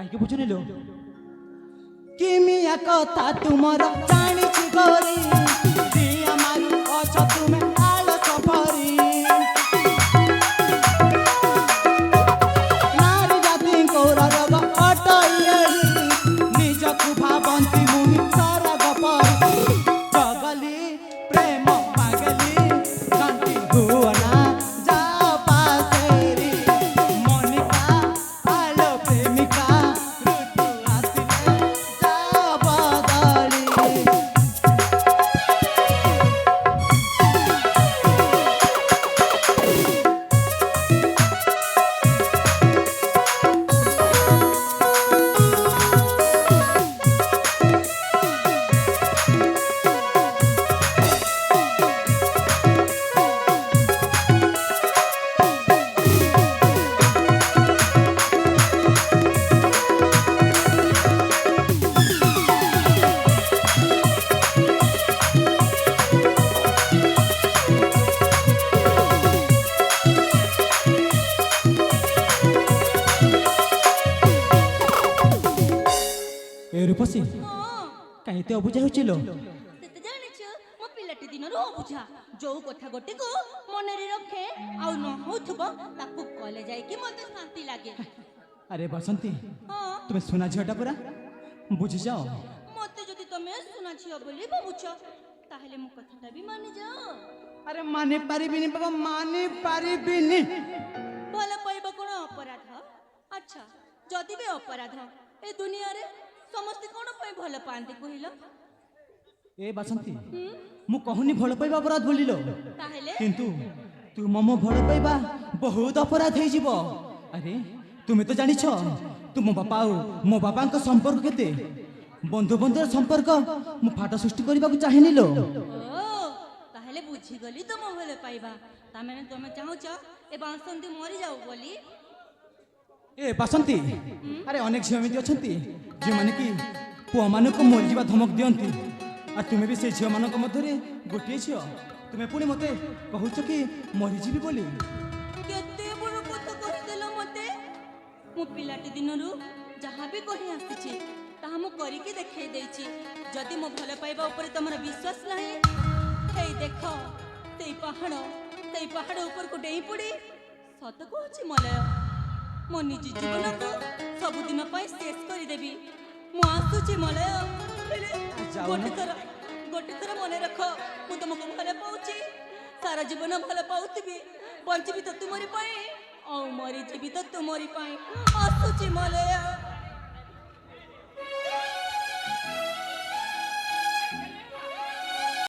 କାହିଁକି ବୁଝୁନିଲୋ କିମିଆ କଥା ତୁମର ଜାଣିଛି ଗରି ଦିଆ ମାରୁ ଅଛ ତୁମେ ଆଳ ସଫରି ନାରୀ ଜାତି କୌରବ ଅଟଇ ନିଜକୁ ଭାବନ୍ତି ମୁହିଁ ସାରା ଗପରି ଜଗଲି ପ୍ରେମ ପାଗଲି କାନ୍ତି ହୁଅନା ଯା ପାସେରି ମନିକା ଆଲୋ ପ୍ରେମିକା ଋତୁ ଆସିଲେ ଯା ବଦଳି ए रूपसी कहीं ते अबुझा होचिलो तेते जानिछ मो पिलाटी दिनरु अबुझा जो कथा गोटे को मनरे रखे आउ न होथबो ताकू कॉलेज जाय कि मते शांति लागे। अरे बसंती हां तुम्हें सुना झटा पूरा बुझी जाओ मते जदि तमे सुना छियो बोली बाबूछ ताहले मो कथाटा भी मानि जाओ। अरे माने पारिबिनी बाबा माने पारिबिनी भल पाइबा कोन अपराध? अच्छा जदि बे अपराध ए दुनिया रे समस्त कोन पय भल पांती कहिलो? ए बसंती मु कहूनी भल पाइबा अपराध बोलिलो ताहले किंतु तू मम भल पाइबा बहुत अपराध हे जीवो। अरे तुमे तो जानिछ तू मो बापा मो बाबांक संपर्क केते बंधु बंधुर संपर्क मु फाटा सृष्टि करबा को चाहेनिलो। ओ ताहले बुझी गली तो मो भल पाइबा ता माने तमे चाहूछ ए बांसंती मरि जाऊ बोली? ए बसंती अरे अनेक झियो एमती अछंती जे माने कि पुआ माने को मरि जीवा धमक दियंती आ तुमे भी से झियो मानक मध्यरे गोटिए झियो तुमे पुनी मते कहूछ कि मरि जीवी बोली। केते बड़ कथा कहि देलो मते मो पिलाटी दिनरु जहां भी कहि आसीछि ताहा मो करि के देखै देछि। जदि मो भल पाइबा ऊपर तमरा विश्वास नाही हेई देखो सेई पहाड़ ऊपर को डेई पड़ी सत कहछि मलय मो निज जीवन को सबुदिन शेष करदेवी मु आसुची मलय गोटे थर मन रख मु तुमको भल पाऊँ सारा जीवन भल पाऊबी बंचबी तो तुमरी पाई और मरी जीवी तो तुमरी पाई आसुची मलय।